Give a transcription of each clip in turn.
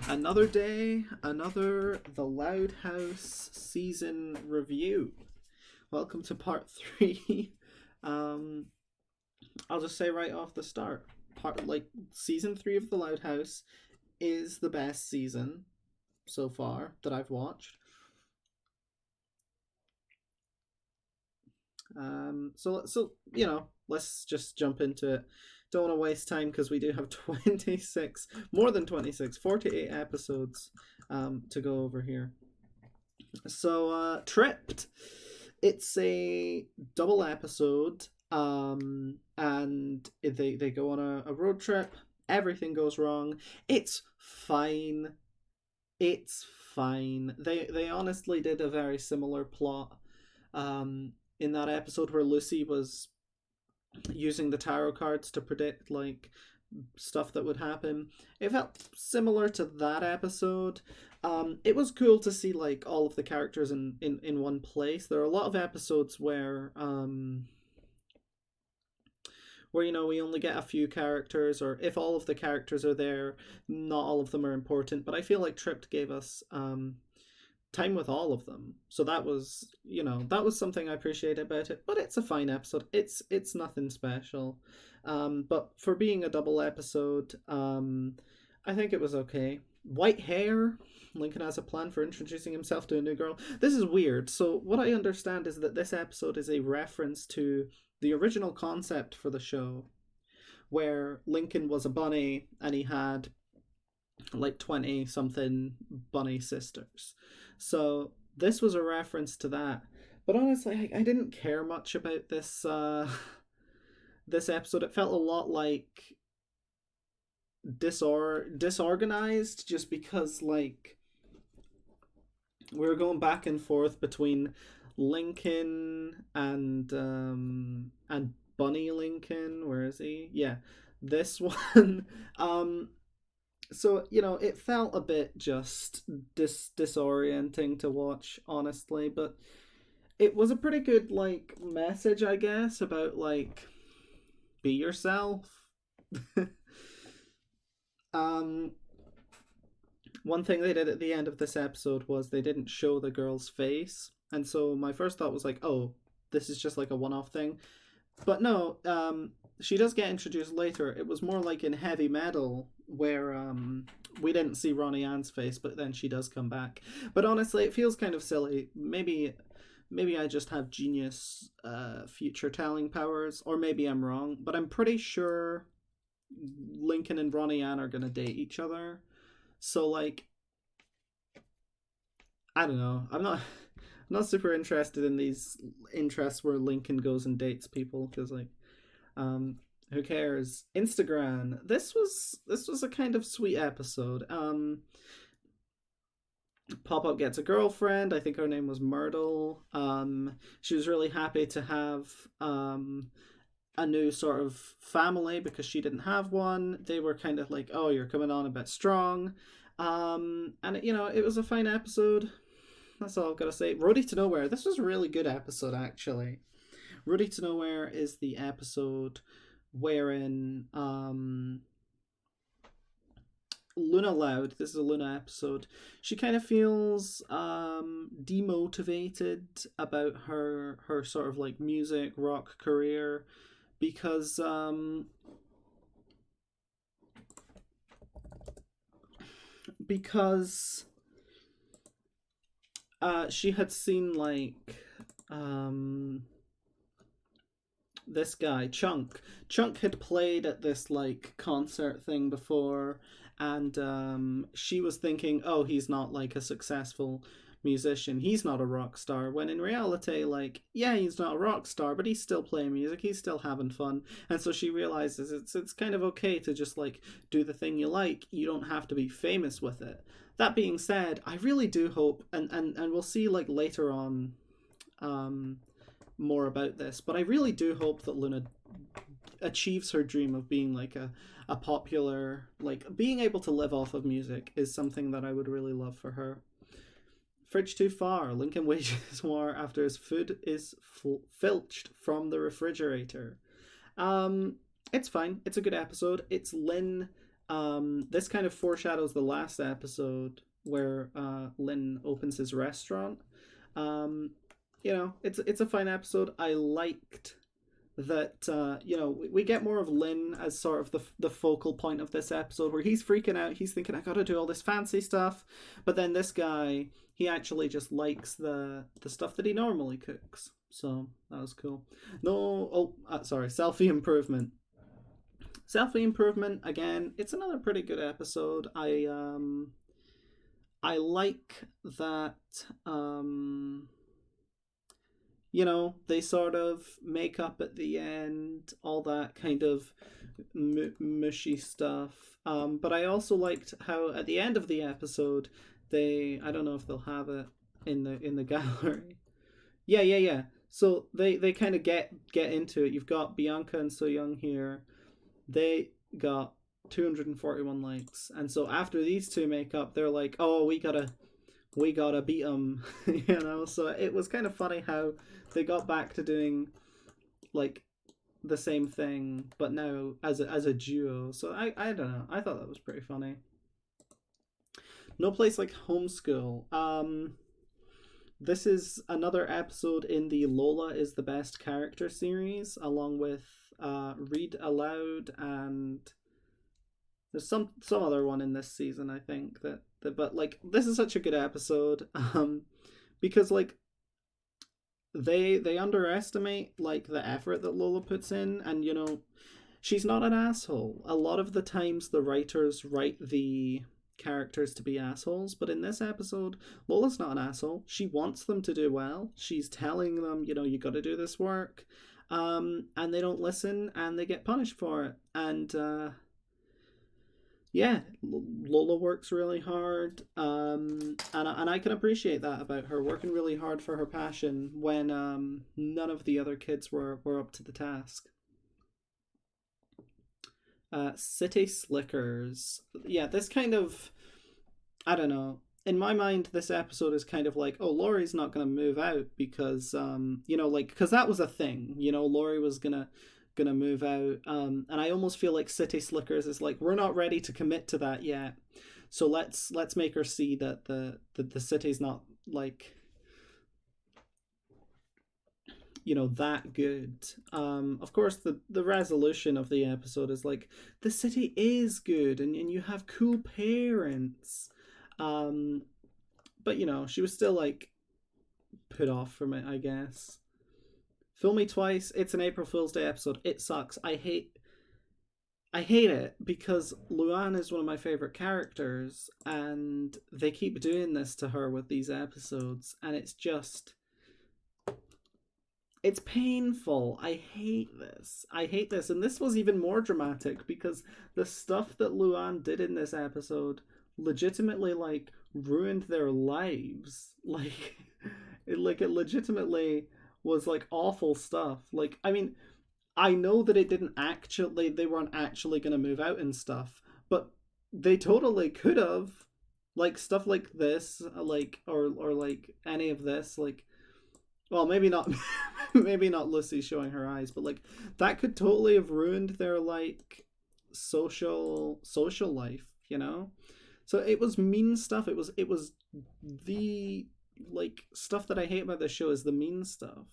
Another day, another The Loud House season review. Welcome to part three. um, I'll just say right off the start, season three of The Loud House is the best season so far that I've watched. Let's just jump into it. Don't want to waste time because we do have 26, more than 26, 48 episodes to go over here. Tripped. It's a double episode, and they go on a road trip. Everything goes wrong. It's fine. It's fine. They honestly did a very similar plot in that episode where Lucy was using the tarot cards to predict like stuff that would happen. It felt similar to that episode. It was cool to see like all of the characters in one place. There are a lot of episodes where we only get a few characters, or if all of the characters are there, not all of them are important. But I feel like Tripped gave us time with all of them, so that was something I appreciate about it. But it's a fine episode. It's nothing special, but for being a double episode, I think it was okay. White hair. Lincoln has a plan for introducing himself to a new girl. This is weird. So what I understand is that this episode is a reference to the original concept for the show, where Lincoln was a bunny and he had like 20 something bunny sisters. So this was a reference to that. But honestly, I didn't care much about this episode. It felt a lot like disorganized, just because like we were going back and forth between Lincoln and Bunny Lincoln. Where is he? Yeah, this one. It felt a bit just disorienting to watch, honestly. But it was a pretty good like message, I guess, about like be yourself. um One thing they did at the end of this episode was they didn't show the girl's face. And so my first thought was like, oh, this is just like a one-off thing. But no, she does get introduced later. It was more like in Heavy Metal, where we didn't see Ronnie Ann's face, but then she does come back. But honestly, it feels kind of silly. Maybe I just have genius future telling powers, or maybe I'm wrong. But I'm pretty sure Lincoln and Ronnie Ann are gonna date each other. So like, I don't know. I'm not super interested in these interests where Lincoln goes and dates people, because like, who cares? Instagram. This was a kind of sweet episode. Pop Up gets a girlfriend. I think her name was Myrtle. She was really happy to have a new sort of family because she didn't have one. They were kind of like, "Oh, you're coming on a bit strong," and it was a fine episode. That's all I've got to say. Roadie to Nowhere. This was a really good episode, actually. Roadie to Nowhere is the episode wherein Luna Loud, this is a Luna episode, she kind of feels demotivated about her sort of like music rock career, because because she had seen like this guy Chunk had played at this like concert thing before, and she was thinking, oh, he's not like a successful musician, he's not a rock star, when in reality, like, yeah, he's not a rock star, but he's still playing music, he's still having fun. And so she realizes it's kind of okay to just like do the thing you like. You don't have to be famous with it. That being said, I really do hope, and we'll see like later on um more about this, but I really do hope that Luna achieves her dream of being like a popular, like being able to live off of music is something that I would really love for her. Fridge too far. Lincoln wages war after his food is filched from the refrigerator. It's fine. It's a good episode. It's Lynn This kind of foreshadows the last episode where Lin opens his restaurant. Um, it's a fine episode. I liked that we get more of Lin as sort of the focal point of this episode, where he's freaking out. He's thinking, I gotta do all this fancy stuff, but then this guy, he actually just likes the stuff that he normally cooks. So that was cool. No, sorry, selfie improvement. Selfie improvement again. It's another pretty good episode. I like that. They sort of make up at the end, all that kind of mushy stuff. But I also liked how at the end of the episode, I don't know if they'll have it in the gallery. Yeah, yeah, yeah. So they kind of get into it. You've got Bianca and So Young here. They got 241 likes, and so after these two make up, they're like, oh, we gotta beat them. So it was kind of funny how they got back to doing like the same thing, but now as a duo. So I don't know, I thought that was pretty funny. No Place Like Homeschool. This is another episode in the Lola is the Best Character series, along with Read Aloud, and there's some other one in this season, I think, but like this is such a good episode, because like they underestimate like the effort that Lola puts in, and she's not an asshole. A lot of the times the writers write the characters to be assholes, but in this episode, Lola's not an asshole. She wants them to do well. She's telling them, you got to do this work, and they don't listen, and they get punished for it. And yeah, Lola works really hard, and I can appreciate that about her, working really hard for her passion when none of the other kids were up to the task. City Slickers. Yeah, this kind of, I don't know. In my mind, this episode is kind of like, oh, Laurie's not going to move out because, because that was a thing. Laurie was gonna move out, and I almost feel like City Slickers is like, we're not ready to commit to that yet, so let's make her see that the city's not like that good. Of course, the resolution of the episode is like, the city is good, and you have cool parents. But she was still like put off from it, I guess. Fool Me Twice. It's an April Fool's Day episode. It sucks. I hate it because Luann is one of my favorite characters, and they keep doing this to her with these episodes, and it's painful. I hate this. And this was even more dramatic because the stuff that Luann did in this episode legitimately like ruined their lives. Like it legitimately was like awful stuff. Like, I mean, I know that they weren't actually going to move out and stuff, but they totally could have. Like stuff like this, like or like any of this, like, well, maybe not maybe not Lucy showing her eyes, but like that could totally have ruined their like social life, So it was mean stuff. It was the like stuff that I hate about this show is the mean stuff.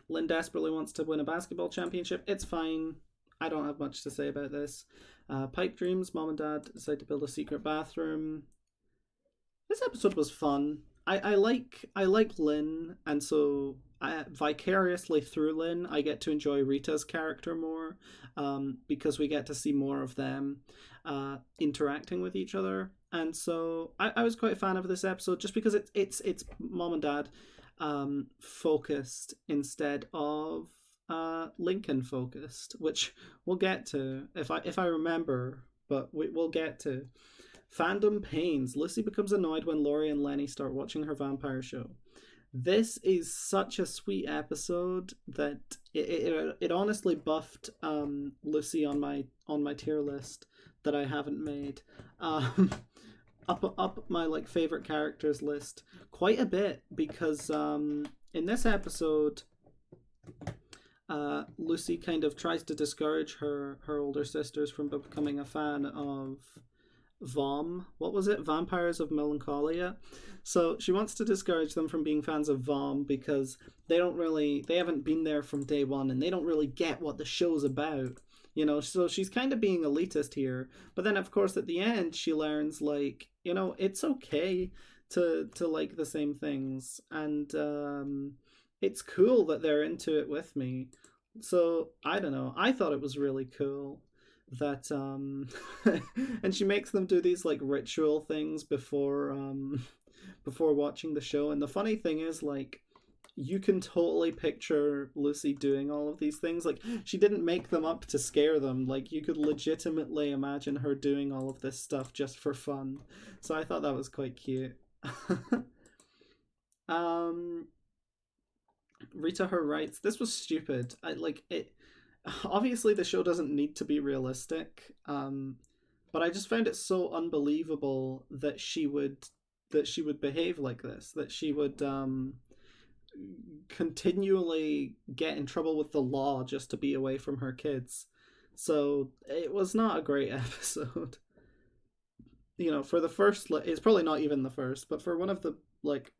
Lynn desperately wants to win a basketball championship. It's fine. I don't have much to say about this. Pipe dreams. Mom and Dad decide to build a secret bathroom. This episode was fun. I like Lynn, and so vicariously through Lynn, I get to enjoy Rita's character more, because we get to see more of them interacting with each other, and so I was quite a fan of this episode just because it's Mom and Dad focused instead of Lincoln focused, which we'll get to if I remember, but we'll get to. Fandom pains. Lucy becomes annoyed when Laurie and Lenny start watching her vampire show. This is such a sweet episode that it honestly buffed Lucy on my tier list that I haven't made. Up my like favorite characters list quite a bit because in this episode Lucy kind of tries to discourage her older sisters from becoming a fan of Vom. What was it? Vampires of Melancholia. So she wants to discourage them from being fans of Vom because they haven't been there from day one and they don't really get what the show's about. So she's kind of being elitist here. But then, of course, at the end, she learns, like, it's okay to like the same things. And it's cool that they're into it with me. So, I don't know. I thought it was really cool that and she makes them do these like ritual things before watching the show. And the funny thing is, like, you can totally picture Lucy doing all of these things. Like, she didn't make them up to scare them. Like, you could legitimately imagine her doing all of this stuff just for fun. So I thought that was quite cute. um Rita Her writes, this was stupid. I like it. Obviously the show doesn't need to be realistic, but I just found it so unbelievable that she would behave like this, that she would continually get in trouble with the law just to be away from her kids. So it was not a great episode. For the first, it's probably not even the first, but for one of the like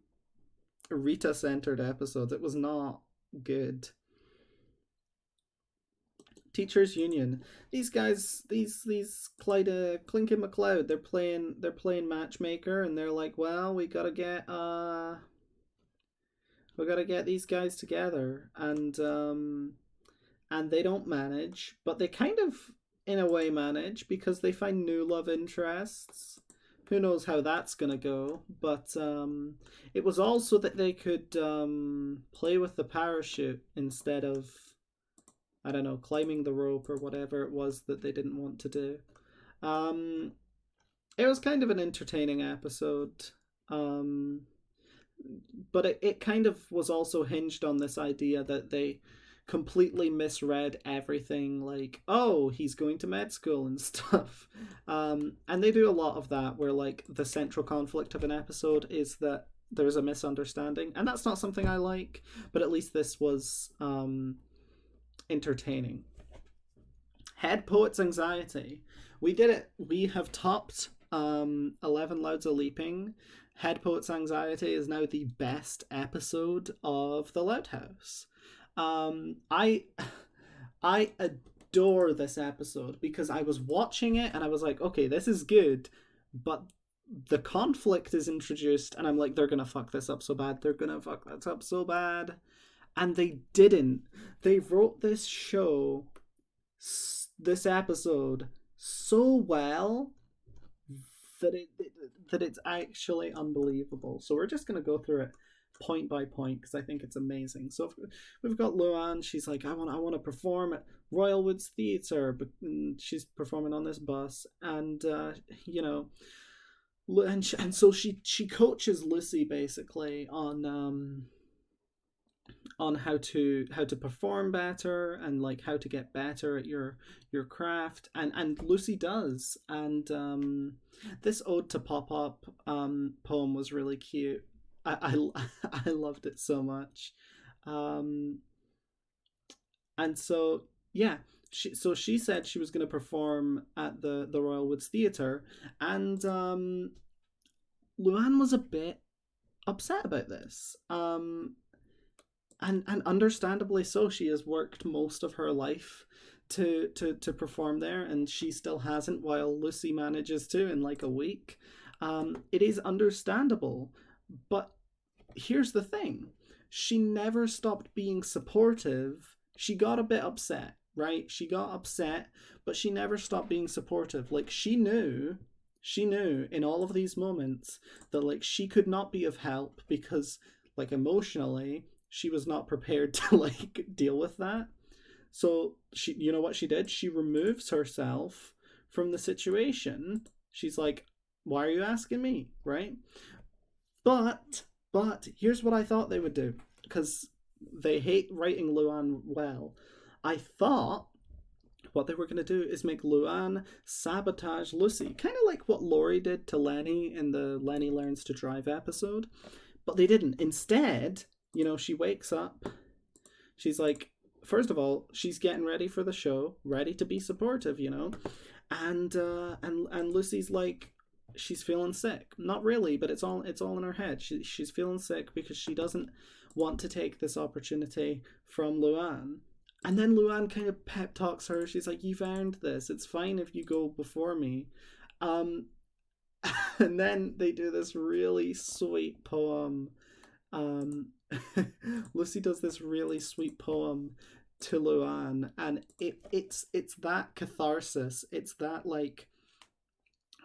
Rita centered episodes, it was not good. Teachers Union. These guys, these Clinkin MacLeod, they're playing matchmaker, and they're like, well, we gotta get these guys together, and they don't manage, but they kind of in a way manage because they find new love interests. Who knows how that's gonna go? But it was also that they could play with the parachute instead of, I don't know, climbing the rope or whatever it was that they didn't want to do. Um, it was kind of an entertaining episode. Um, but it kind of was also hinged on this idea that they completely misread everything, like, oh, he's going to med school and stuff. And they do a lot of that where, like, the central conflict of an episode is that there's a misunderstanding, and that's not something I like, but at least this was entertaining. Head Poet's Anxiety. We did it. We have topped 11 Louds of Leaping. Head Poet's Anxiety is now the best episode of The Loud House. I adore this episode because I was watching it and I was like, okay, this is good, but the conflict is introduced and I'm like, they're gonna fuck this up so bad. They're gonna fuck this up so bad. And they didn't. They wrote this episode so well that it's actually unbelievable. So we're just gonna go through it point by point because I think it's amazing. So we've got Luann. She's like, I want to perform at Royal Woods Theatre, but she's performing on this bus, and and so she coaches Lucy basically on how to perform better and like how to get better at your craft, and Lucy does. And this ode to pop up poem was really cute. I loved it so much. um and so yeah, she said she was going to perform at the Royal Woods Theatre, and Luann was a bit upset about this. And understandably so. She has worked most of her life to perform there, and she still hasn't, while Lucy manages to in like a week. It is understandable, but here's the thing: she never stopped being supportive. She got a bit upset, right? She got upset, but she never stopped being supportive. Like, she knew in all of these moments that like she could not be of help because like emotionally she was not prepared to like deal with that. So she, you know what she did? She removes herself from the situation. She's like, why are you asking me, right? But here's what I thought they would do, because they hate writing Luann well. I thought what they were going to do is make Luann sabotage Lucy, kind of like what Laurie did to Lenny in the Lenny Learns to Drive episode. But they didn't. Instead, she wakes up. She's like, first of all, she's getting ready for the show, ready to be supportive, you know, and Lucy's like, she's feeling sick. Not really, but it's all in her head. She's feeling sick because she doesn't want to take this opportunity from Luann. And then Luann kind of pep talks her. She's like, "You've earned this. It's fine if you go before me." Um, and then they do this really sweet poem. Um, Lucy does this really sweet poem to Luann, and it's that catharsis. It's that like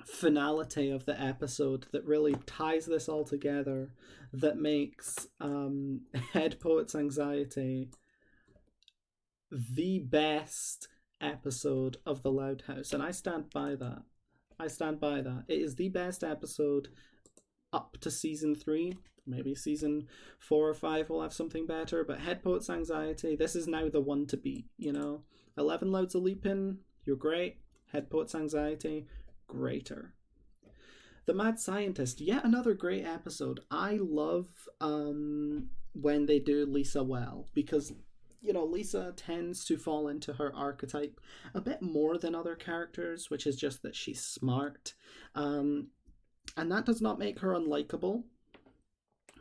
finality of the episode that really ties this all together. That makes Head Poet's Anxiety the best episode of The Loud House, and I stand by that. I stand by that. It is the best episode up to season 3. Maybe season 4 or 5 will have something better, but Head Poet's Anxiety, this is now the one to beat, you know? 11 Louds of Leaping, you're great. Head Poet's Anxiety, greater. The Mad Scientist, yet another great episode. I love when they do Lisa well, because you know, Lisa tends to fall into her archetype a bit more than other characters, which is just that she's smart. And that does not make her unlikable,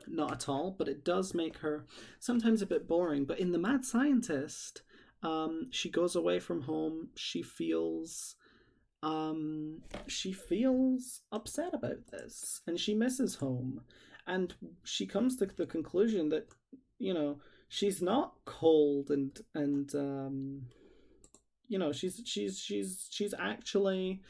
not at all, but it does make her sometimes a bit boring. But in The Mad Scientist, she goes away from home. She feels upset about this, and she misses home, and she comes to the conclusion that, you know, she's not cold and you know, she's actually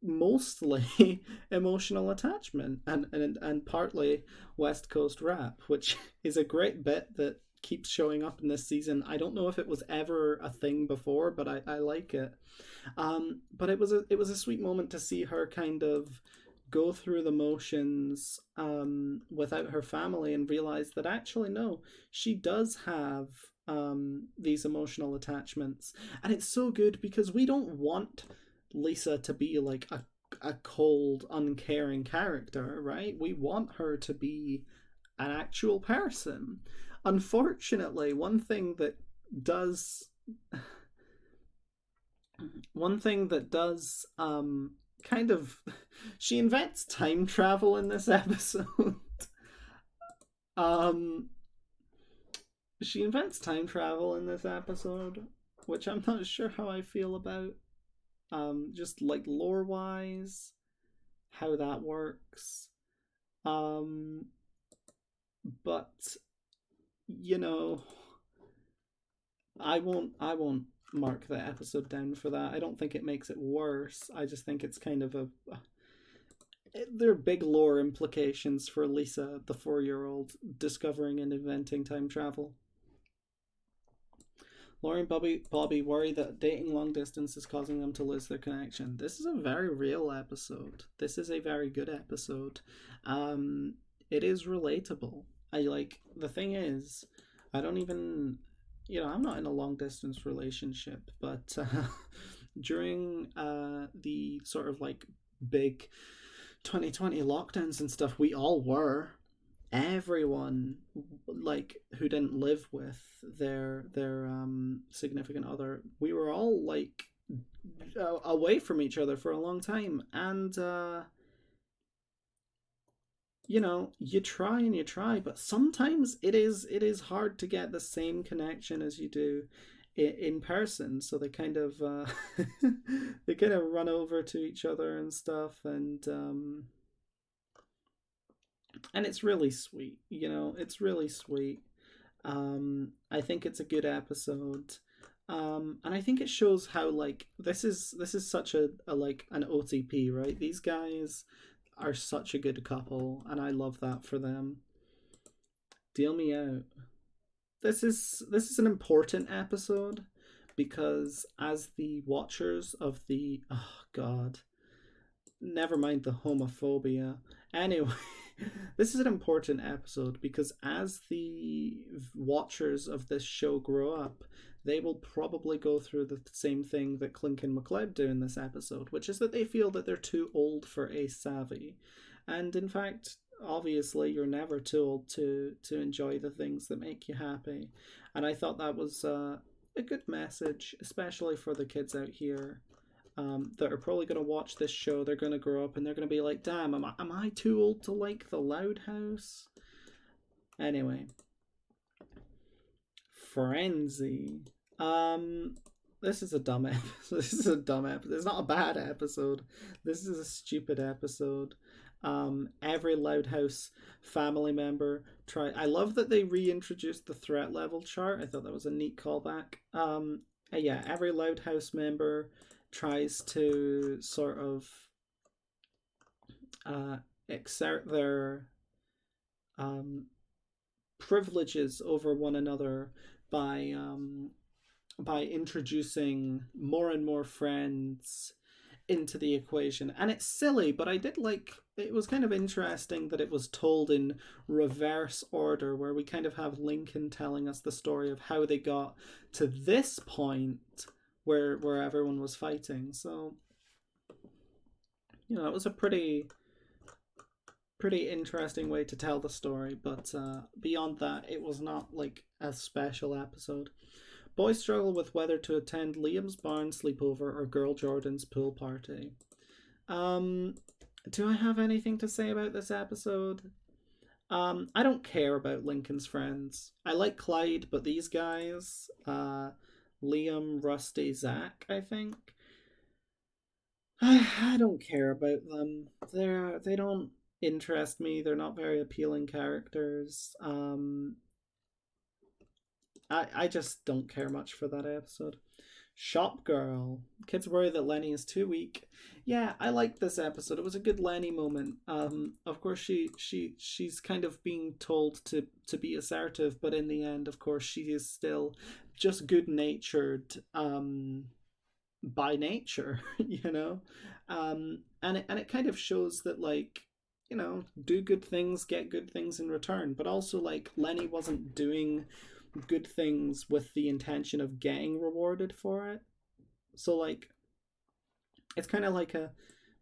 mostly emotional attachment, and partly West Coast rap, which is a great bit that keeps showing up in this season. I don't know if it was ever a thing before, but I like it. But it was a sweet moment to see her kind of go through the motions without her family and realize that actually no, she does have these emotional attachments, and it's so good because we don't want Lisa to be like a cold, uncaring character, right? We want her to be an actual person. Unfortunately, does kind of she invents time travel in this episode. um she invents time travel in this episode, which I'm not sure how I feel about. Just like lore wise, how that works. Um but you know, I won't mark that episode down for that. I don't think it makes it worse. I just think it's kind of there are big lore implications for Lisa, the 4-year-old, discovering and inventing time travel. Laurie and Bobby worry that dating long distance is causing them to lose their connection. This is a very real episode. This is a very good episode. It is relatable. I like the thing is, I don't even, I'm not in a long distance relationship, but during the sort of like big 2020 lockdowns and stuff, we all were. Everyone like who didn't live with their significant other, we were all like away from each other for a long time, and you try and you try, but sometimes it is hard to get the same connection as you do in person. So they kind of they kind of run over to each other and stuff, and it's really sweet. It's really sweet. I think it's a good episode. And I think it shows how like this is such a like an OTP, right? These guys are such a good couple, and I love that for them. Deal me out. This is an important episode because as the watchers of the, oh god, never mind the homophobia. Anyway, this is an important episode because as the watchers of this show grow up, they will probably go through the same thing that Clink and McLeod do in this episode, which is that they feel that they're too old for Ace Savvy. And in fact, obviously, you're never too old to enjoy the things that make you happy. And I thought that was a good message, especially for the kids out here that are probably going to watch this show. They're going to grow up and they're going to be like, damn, am I too old to like The Loud House? Anyway, Frenzy. Um, this is a dumb episode. This is a dumb episode. It's not a bad episode. This is a stupid episode. Every Loud House family member try. I love that they reintroduced the threat level chart. I thought that was a neat callback. Yeah, every Loud House member tries to sort of uh, exert their um, privileges over one another by by introducing more and more friends into the equation. And it's silly, but I did like it was kind of interesting that it was told in reverse order, where we kind of have Lincoln telling us the story of how they got to this point where everyone was fighting. So it was a pretty interesting way to tell the story, but beyond that, it was not like a special episode. Boys struggle with whether to attend Liam's barn sleepover or Girl Jordan's pool party. Um, do I have anything to say about this episode? I don't care about Lincoln's friends. I like Clyde, but these guys, Liam, Rusty, Zach, I think, I don't care about them. They don't interest me. They're not very appealing characters. I just don't care much for that episode. Shop Girl. Kids worry that Lenny is too weak. Yeah, I liked this episode. It was a good Lenny moment. Of course she's kind of being told to be assertive, but in the end, of course, she is still just good natured by nature, you know? And it kind of shows that like do good things, get good things in return. But also, like, Lenny wasn't doing good things with the intention of getting rewarded for it. So, like, it's kind of like a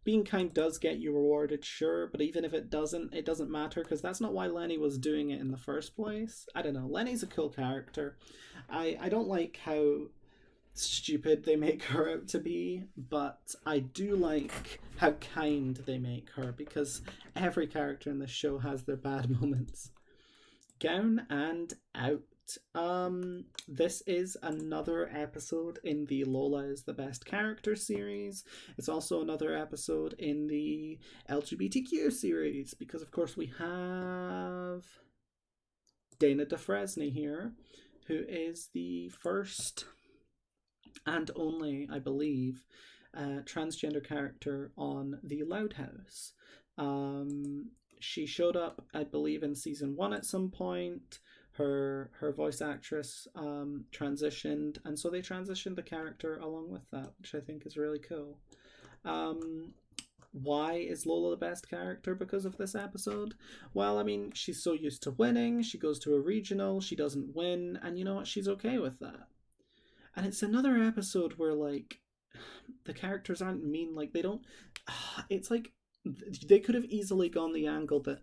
being kind does get you rewarded, sure, but even if it doesn't matter because that's not why Lenny was doing it in the first place. I don't know. Lenny's a cool character. I don't like how stupid they make her out to be, but I do like how kind they make her because every character in this show has their bad moments. Gown and Out. This is another episode in the Lola is the Best Character series. It's also another episode in the LGBTQ series because, of course, we have Dana DeFresney here, who is the first and only, I believe, transgender character on The Loud House. She showed up, I believe, in season 1 at some point. Her voice actress transitioned, and so they transitioned the character along with that, which I think is really cool. Why is Lola the best character because of this episode? Well, I mean, she's so used to winning. She goes to a regional, she doesn't win, and you know what? She's okay with that. And it's another episode where like the characters aren't mean, like they don't it's like they could have easily gone the angle that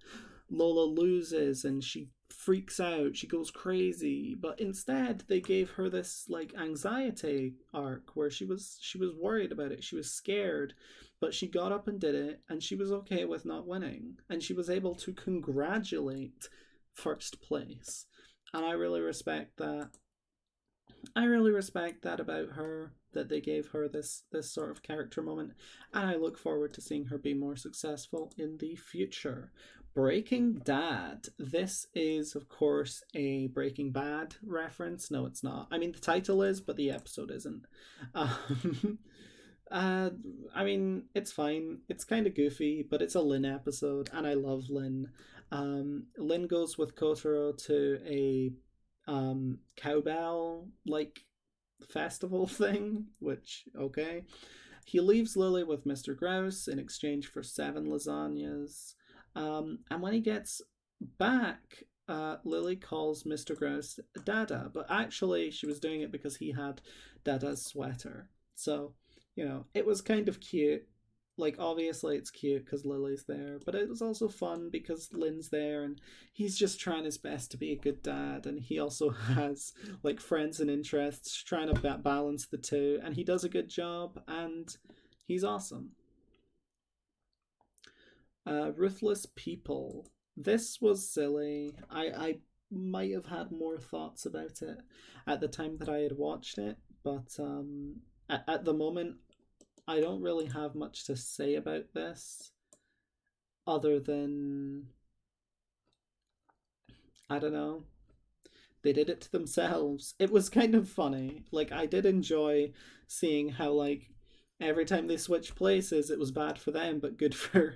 Lola loses and she freaks out, she goes crazy, but instead they gave her this like anxiety arc where she was worried about it, she was scared, but she got up and did it, and she was okay with not winning, and she was able to congratulate first place. And I really respect that. I really respect that about her, that they gave her this sort of character moment, and I look forward to seeing her be more successful in the future. Breaking Dad. This is, of course, a Breaking Bad reference. No, it's not. I mean, the title is, but the episode isn't. Um, I mean, it's fine. It's kind of goofy, but it's a Lynn episode, and I love Lynn. Lynn goes with Kotaro to a cowbell like festival thing, which okay. He leaves Lily with Mr. Grouse in exchange for 7 lasagnas. And when he gets back, Lily calls Mr. Grouse Dada, but actually she was doing it because he had Dada's sweater. So, it was kind of cute. like obviously it's cute because Lily's there, but it was also fun because Lynn's there and he's just trying his best to be a good dad, and he also has like friends and interests, trying to balance the two, and he does a good job, and he's awesome. Ruthless People. This was silly. I might have had more thoughts about it at the time that I had watched it, but at the moment I don't really have much to say about this other than I don't know. They did it to themselves. It was kind of funny. Like I did enjoy seeing how like every time they switched places it was bad for them but good for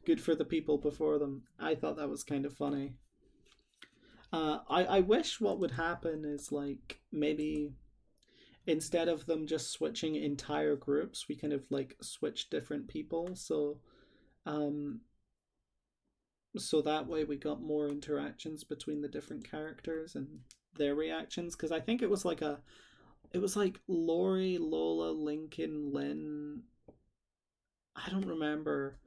the people before them. I thought that was kind of funny. I wish what would happen is like maybe instead of them just switching entire groups, we kind of like switch different people. Um so that way we got more interactions between the different characters and their reactions, because I think it was like Lori, Lola, Lincoln, Lynn. I don't remember.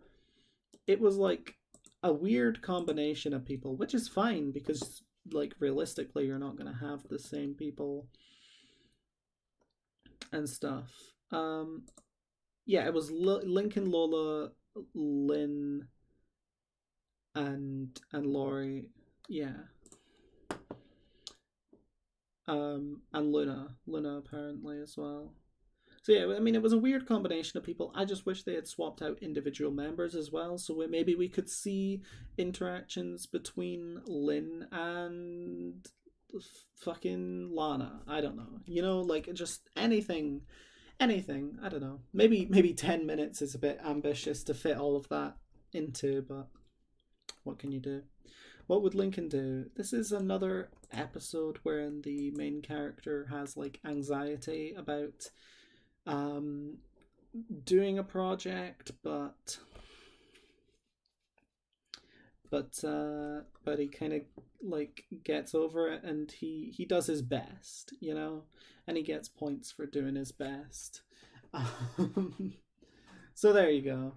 It was like a weird combination of people, which is fine because like realistically you're not going to have the same people and stuff. Yeah, it was Lincoln, Lola, Lynn, and Lori. Yeah. And Luna apparently as well. So yeah, I mean, it was a weird combination of people. I just wish they had swapped out individual members as well, so maybe we could see interactions between Lynn and fucking Lana. I don't know. You know, like just anything. I don't know. Maybe 10 minutes is a bit ambitious to fit all of that into, but what can you do? What would Lincoln do? This is another episode wherein the main character has like anxiety about um doing a project, but he kind of like gets over it, and he does his best, you know, and he gets points for doing his best. Um, so there you go.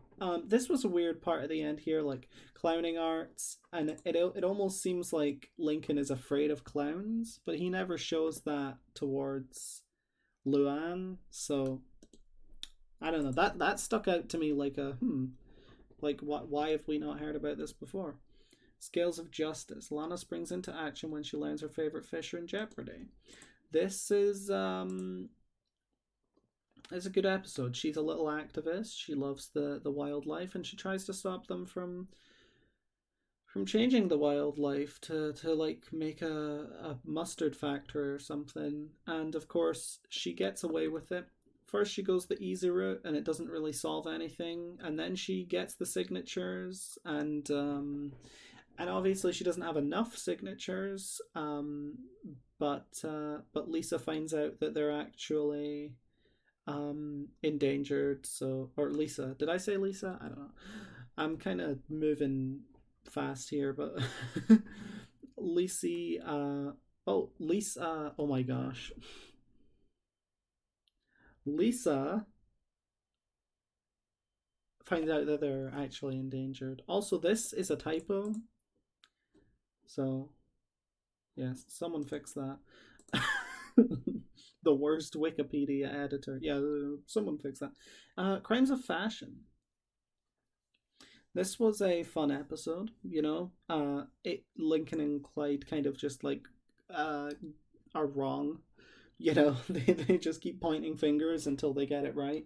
This was a weird part at the end here, like clowning arts, and it almost seems like Lincoln is afraid of clowns, but he never shows that towards Luann. So I don't know. That stuck out to me like a like what? Why have we not heard about this before? Scales of Justice. Lana springs into action when she learns her favorite fish are in jeopardy. This is a good episode. She's a little activist. She loves the wildlife, and she tries to stop them from changing the wildlife to like make a mustard factory or something. And of course, she gets away with it. First, she goes the easy route, and it doesn't really solve anything. And then she gets the signatures, and obviously she doesn't have enough signatures. But Lisa finds out that they're actually endangered. So, or Lisa, did I say Lisa? I don't know. I'm kind of moving fast here, but Lisa, Lisa, oh my gosh, Lisa finds out that they're actually endangered. Also, this is a typo, so yes, someone fix that. The worst Wikipedia editor. Yeah, someone fix that. Crimes of Fashion. This was a fun episode, you know. It Lincoln and Clyde kind of just like uh are wrong. You know, they just keep pointing fingers until they get it right.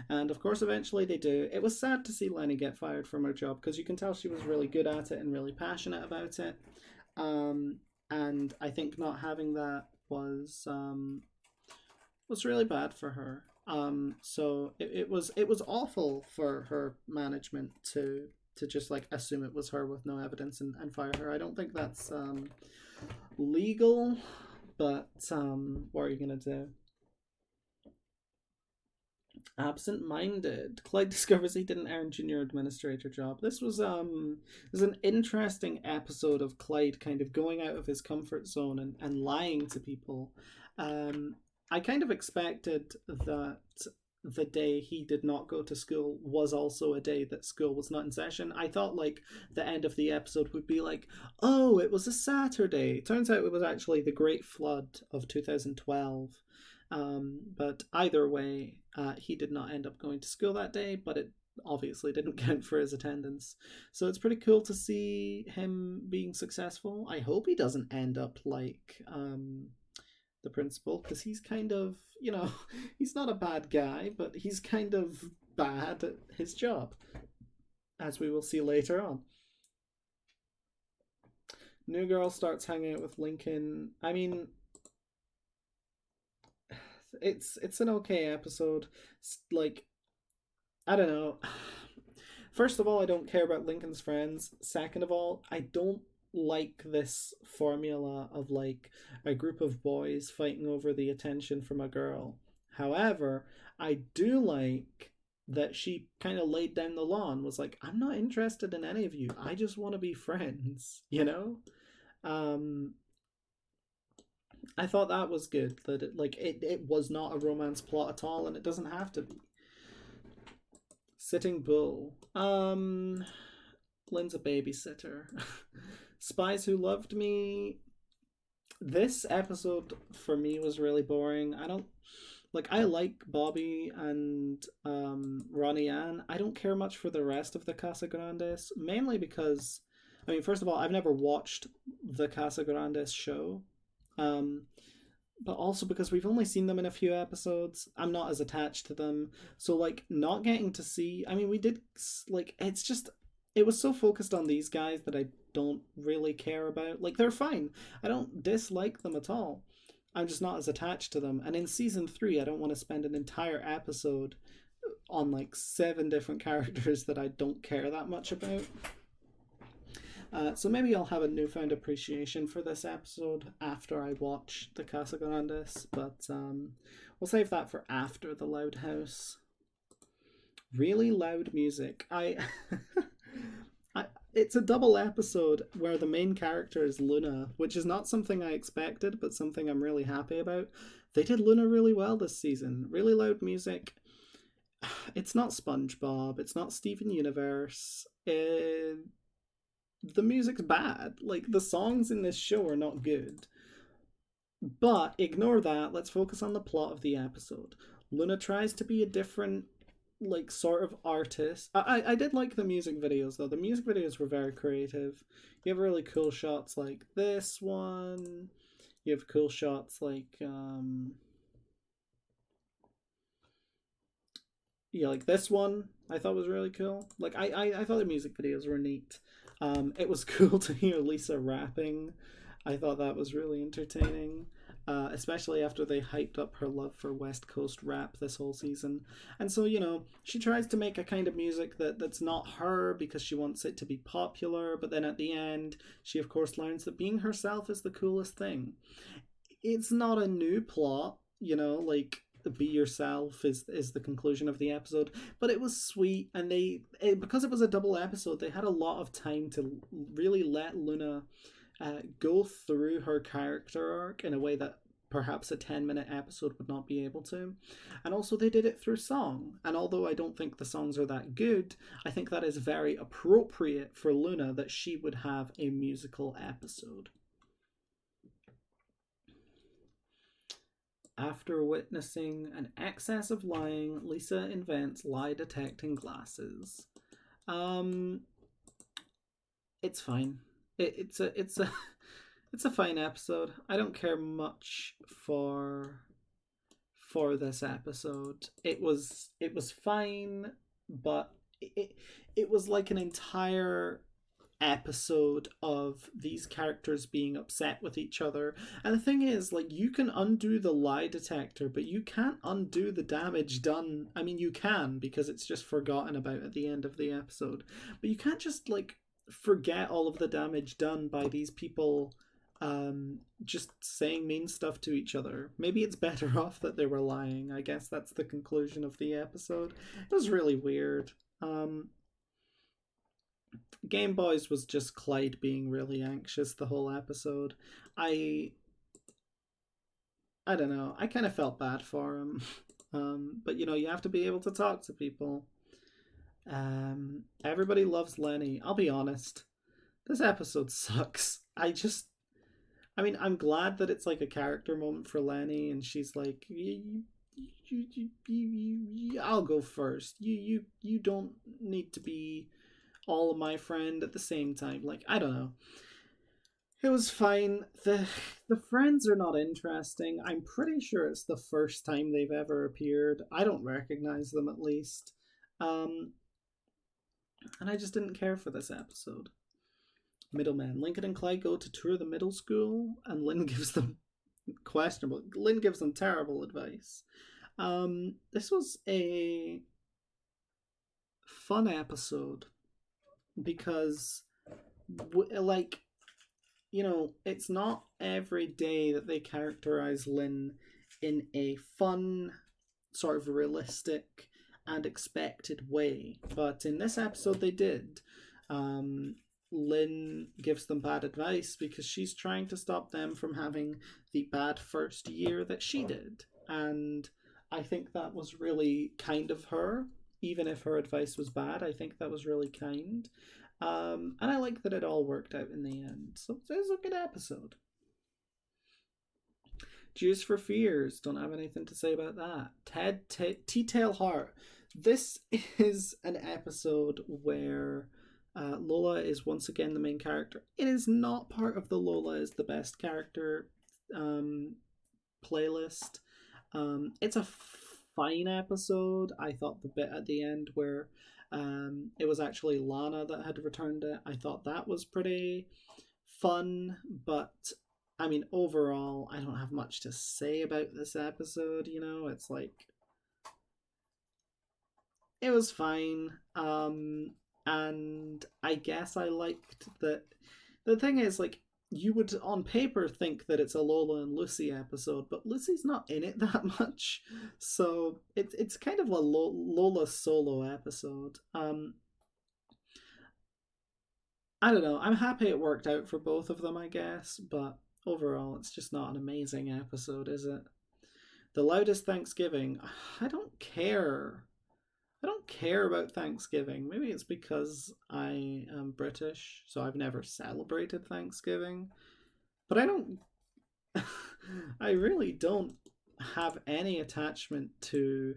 And of course eventually they do. It was sad to see Lenny get fired from her job because you can tell she was really good at it and really passionate about it. And I think not having that was really bad for her. So it was awful for her management to just like assume it was her with no evidence and fire her. I don't think that's legal, but what are you gonna do? Absent-minded. Clyde discovers he didn't earn junior administrator job. This is an interesting episode of Clyde kind of going out of his comfort zone and lying to people. I kind of expected that the day he did not go to school was also a day that school was not in session. I thought like the end of the episode would be like, oh, it was a Saturday. Turns out it was actually the Great Flood of 2012. But either way, he did not end up going to school that day, but it obviously didn't count for his attendance. So it's pretty cool to see him being successful. I hope he doesn't end up like the principal, because he's kind of, he's not a bad guy, but he's kind of bad at his job, as we will see later on. New Girl starts hanging out with Lincoln. I mean, it's an okay episode. Like, I don't know. First of all, I don't care about Lincoln's friends. Second of all, I don't like this formula of like a group of boys fighting over the attention from a girl. However, I do like that she kind of laid down the law and was like, I'm not interested in any of you. I just want to be friends, you know? Um I thought that was good, that it was not a romance plot at all, and it doesn't have to be. Sitting Bull. Lynn's a babysitter. Spies Who Loved Me. This episode for me was really boring. I don't like I like Bobby and Ronnie Ann. I don't care much for the rest of the Casagrandes, mainly because I mean, first of all, I've never watched the Casagrandes show. Um but also because we've only seen them in a few episodes. I'm not as attached to them. So like not getting to see, I mean, we did like it's just it was so focused on these guys that I don't really care about. Like they're fine. I don't dislike them at all. I'm just not as attached to them. And in season 3, I don't want to spend an entire episode on like 7 different characters that I don't care that much about. So maybe I'll have a newfound appreciation for this episode after I watch the Casa Grandes, but we'll save that for after the Loud House. Really loud music. It's a double episode where the main character is Luna, which is not something I expected, but something I'm really happy about. They did Luna really well this season. Really loud music. It's not SpongeBob. It's not Steven Universe. The music's bad. Like, the songs in this show are not good. But ignore that. Let's focus on the plot of the episode. Luna tries to be a different, like, sort of artist. I did like the music videos, though. The music videos were very creative. You have really cool shots like this one. You have cool shots like, yeah, like this one I thought was really cool. Like, I thought the music videos were neat. It was cool to hear Lisa rapping. I thought that was really entertaining, especially after they hyped up her love for West Coast rap this whole season. And so, she tries to make a kind of music that's not her because she wants it to be popular, but then at the end, she of course learns that being herself is the coolest thing. It's not a new plot, like be yourself is the conclusion of the episode, but it was sweet, and because it was a double episode, they had a lot of time to really let Luna go through her character arc in a way that perhaps a 10-minute episode would not be able to. And also they did it through song, and although I don't think the songs are that good, I think that is very appropriate for Luna that she would have a musical episode. After witnessing an excess of lying, Lisa invents lie detecting glasses. Um, it's fine. It's a it's a fine episode. I don't care much for this episode. It was fine, but it was like an entire episode of these characters being upset with each other. And the thing is, like, you can undo the lie detector, but you can't undo the damage done. I mean, you can, because it's just forgotten about at the end of the episode. But you can't just, like, forget all of the damage done by these people just saying mean stuff to each other. Maybe it's better off that they were lying. I guess that's the conclusion of the episode. It was really weird. Game Boys was just Clyde being really anxious the whole episode. I I don't know. I kind of felt bad for him. But you know, you have to be able to talk to people. Everybody loves Lenny. I'll be honest. This episode sucks. I mean, I'm glad that it's like a character moment for Lenny, and she's like, I'll go first. You don't need to be all of my friend at the same time. Like, I don't know. It was fine. The friends are not interesting. I'm pretty sure it's the first time they've ever appeared. I don't recognize them at least. Um, and I just didn't care for this episode. Middleman. Lincoln and Clyde go to tour the middle school, and Lynn gives them questionable. Lynn gives them terrible advice. This was a fun episode because, like, you know, it's not every day that they characterize Lynn in a fun, sort of realistic and expected way. But in this episode, they did. Lynn gives them bad advice because she's trying to stop them from having the bad first year that she did. And I think that was really kind of her. Even if her advice was bad, I think that was really kind. And I like that it all worked out in the end. So it was a good episode. Tears for Fears. Don't have anything to say about that. T-Tail Heart. This is an episode where Lola is once again the main character. It is not part of the Lola is the best character playlist. It's a fine episode. I thought the bit at the end where it was actually Lana that had returned it, I thought that was pretty fun, but I mean, overall, I don't have much to say about this episode, you know? It's like, it was fine. And I guess I liked that. The thing is, like, you would on paper think that it's a Lola and Lucy episode, but Lucy's not in it that much, so it's kind of a Lola solo episode. I don't know. I'm happy it worked out for both of them, I guess, but overall, it's just not an amazing episode, is it? The Loudest Thanksgiving. I don't care. I don't care about Thanksgiving. Maybe it's because I am British, so I've never celebrated Thanksgiving. But I don't. I really don't have any attachment to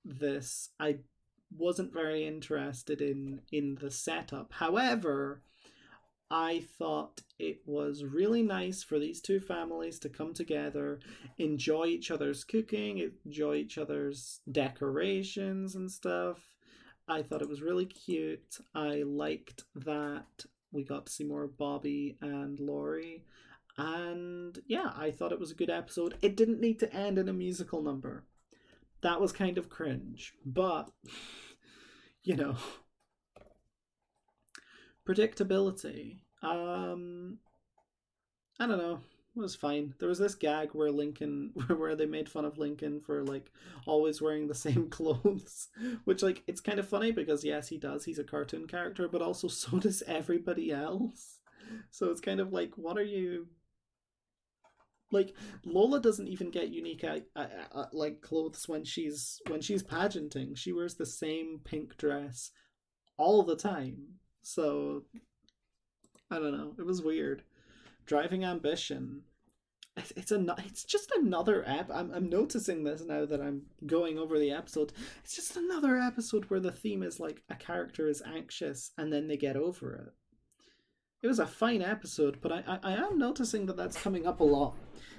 this. I wasn't very interested in the setup. However, I thought it was really nice for these two families to come together, enjoy each other's cooking, enjoy each other's decorations and stuff. I thought it was really cute. I liked that we got to see more of Bobby and Laurie. And yeah, I thought it was a good episode. It didn't need to end in a musical number. That was kind of cringe. But, you know, predictability. I don't know. It was fine. There was this gag where Lincoln, where they made fun of Lincoln for like always wearing the same clothes, which like it's kind of funny because yes, he does. He's a cartoon character, but also so does everybody else. So it's kind of like, what are you like? Lola doesn't even get unique like clothes when she's pageanting. She wears the same pink dress all the time. So I don't know. It was weird. Driving Ambition. It's just another I'm noticing this now that I'm going over the episode. It's just another episode where the theme is like a character is anxious and then they get over it. It was a fine episode, but I am noticing that that's coming up a lot.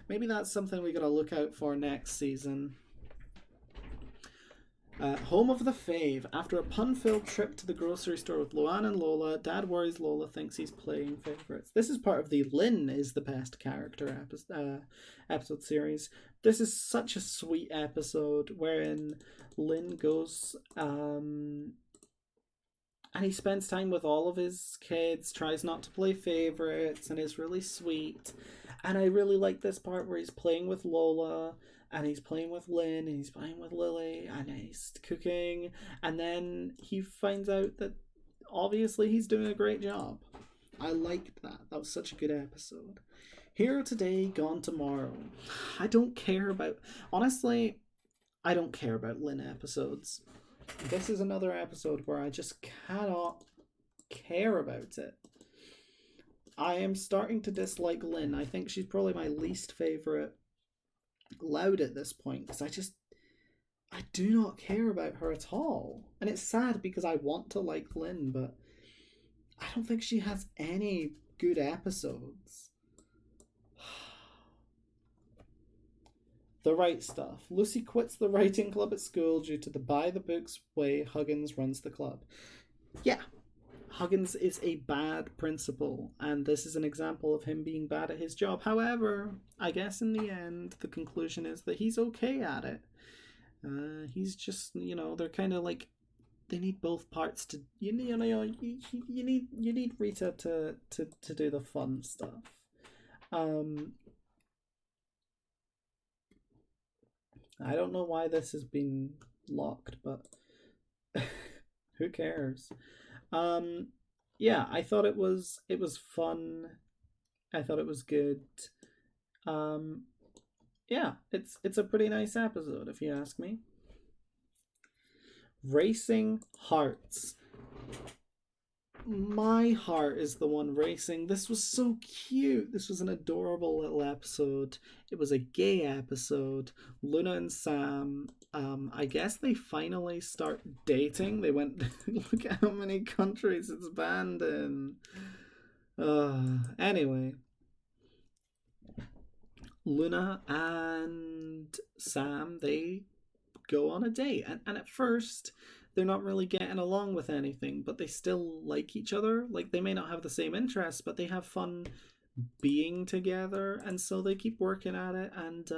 Maybe that's something we gotta look out for next season. Home of the Fave. After a pun-filled trip to the grocery store with Luann and Lola, Dad worries Lola thinks he's playing favourites. This is part of the Lynn is the best character episode series. This is such a sweet episode wherein Lynn goes and he spends time with all of his kids, tries not to play favourites, and is really sweet. And I really like this part where he's playing with Lola, and he's playing with Lynn, and he's playing with Lily, and he's cooking, and then he finds out that obviously he's doing a great job. I liked that. That was such a good episode. Hero Today, Gone Tomorrow. I don't care about... Honestly, I don't care about Lynn episodes. This is another episode where I just cannot care about it. I am starting to dislike Lynn. I think she's probably my least favorite Loud at this point because I do not care about her at all. And it's sad because I want to like Lynn, but I don't think she has any good episodes. The Right Stuff. Lucy quits the writing club at school due to the by the books way Huggins runs the club. Yeah, Huggins is a bad principal, and this is an example of him being bad at his job. However, I guess in the end, the conclusion is that he's okay at it. He's just, they're kind of like they need both parts to you need Rita to do the fun stuff. I don't know why this has been locked, but who cares? Yeah, I thought it was fun. I thought it was good. Um, yeah, it's a pretty nice episode if you ask me. Racing Hearts. My heart is the one racing. This was so cute. This was an adorable little episode. It was a gay episode. Luna and Sam, I guess they finally start dating. They went, look at how many countries it's banned in. Anyway, Luna and Sam, they go on a date. And at first, they're not really getting along with anything, but they still like each other. Like, they may not have the same interests, but they have fun being together, and so they keep working at it. And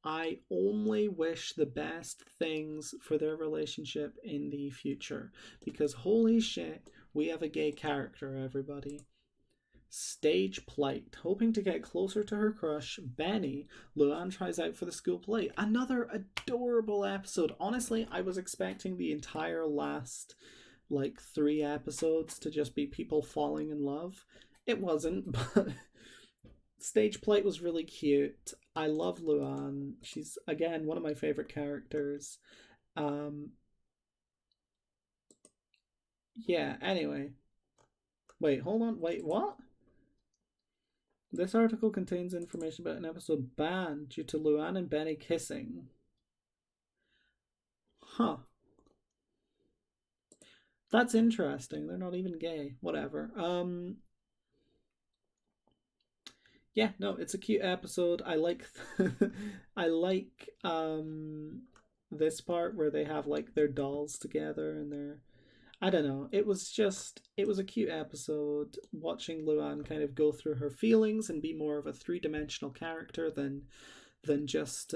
I only wish the best things for their relationship in the future, because holy shit, we have a gay character, everybody. Stage plight. Hoping to get closer to her crush, Benny, Luann tries out for the school play. Another adorable episode. Honestly, I was expecting the entire last, like, 3 episodes to just be people falling in love. It wasn't, but Stage plight was really cute. I love Luann. She's, again, one of my favorite characters. Um, yeah, anyway. Wait, hold on. Wait, what? This article contains information about an episode banned due to Luann and Benny kissing. Huh. That's interesting. They're not even gay. Whatever. Yeah, no, it's a cute episode. I like I like this part where they have like their dolls together and they're I don't know. It was a cute episode watching Luann kind of go through her feelings and be more of a three-dimensional character than just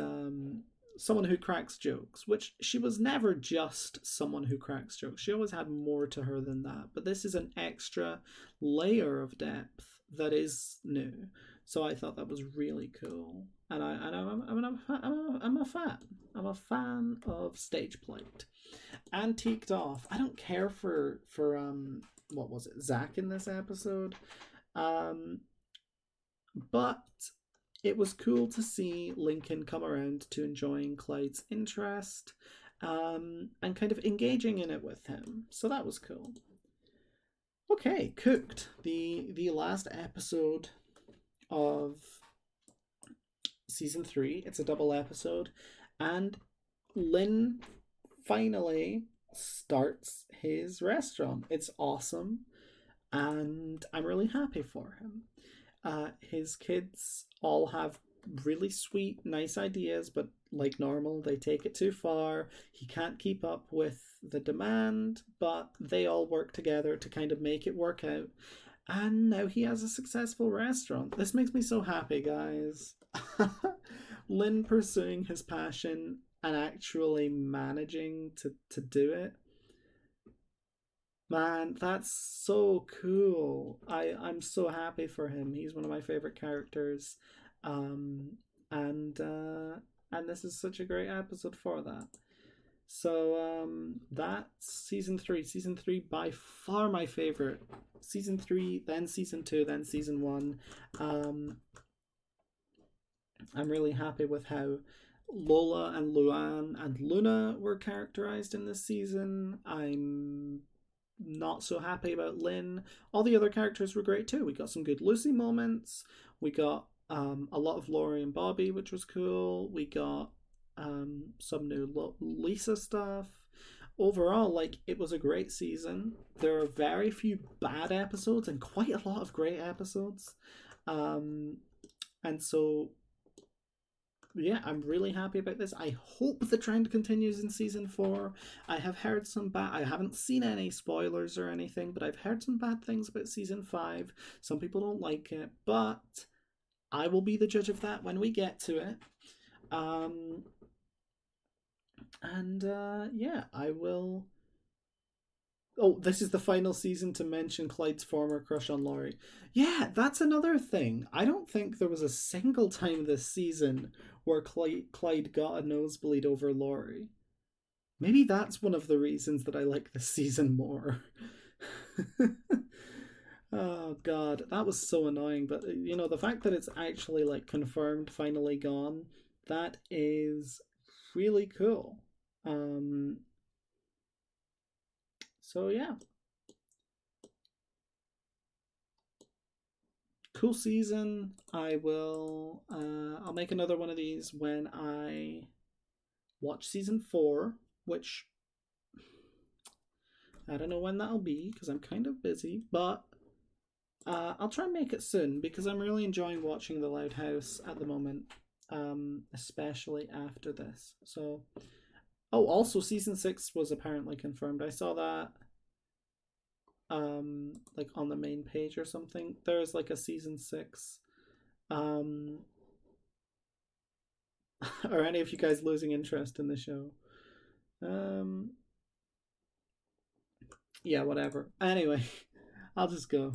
someone who cracks jokes, which she was never just someone who cracks jokes. She always had more to her than that. But this is an extra layer of depth that is new. So I thought that was really cool. I'm a fan. I'm a fan of Stage plight. Antiqued off. I don't care for what was it, Zach in this episode. Um but it was cool to see Lincoln come around to enjoying Clyde's interest, and kind of engaging in it with him. So that was cool. Okay, Cooked, the last episode of season 3. It's a double episode, and Lynn finally starts his restaurant. It's awesome, and I'm really happy for him. His kids all have really sweet, nice ideas, but like normal, they take it too far. He can't keep up with the demand, but they all work together to kind of make it work out. And now he has a successful restaurant. This makes me so happy, guys. Lynn pursuing his passion and actually managing to do it. Man, that's so cool. I'm so happy for him. He's one of my favorite characters. Um and this is such a great episode for that. So that's season 3. Season 3 by far my favorite. Season 3, then season 2, then season 1. I'm really happy with how Lola and Luan and Luna were characterized in this season. I'm not so happy about Lynn. All the other characters were great too. We got some good Lucy moments. We got a lot of Laurie and Bobby, which was cool. We got some new Lisa stuff. Overall, like, it was a great season. There are very few bad episodes and quite a lot of great episodes. Um, and so yeah, I'm really happy about this. I hope the trend continues in season 4. I have heard some bad. I haven't seen any spoilers or anything, but I've heard some bad things about season 5. Some people don't like it, but I will be the judge of that when we get to it. Um, and yeah, I will. Oh, this is the final season to mention Clyde's former crush on Laurie. Yeah, that's another thing. I don't think there was a single time this season where Clyde got a nosebleed over Laurie. Maybe that's one of the reasons that I like this season more. Oh god, that was so annoying. But you know, the fact that it's actually like confirmed, finally gone, that is really cool. Um, so yeah, cool season. I will. I'll make another one of these when I watch season 4, which I don't know when that'll be because I'm kind of busy, but I'll try and make it soon because I'm really enjoying watching The Loud House at the moment, especially after this. So, oh, also season 6 was apparently confirmed. I saw that like on the main page or something. There's like a season 6. Um, are any of you guys losing interest in the show? Um, yeah, whatever. Anyway, I'll just go.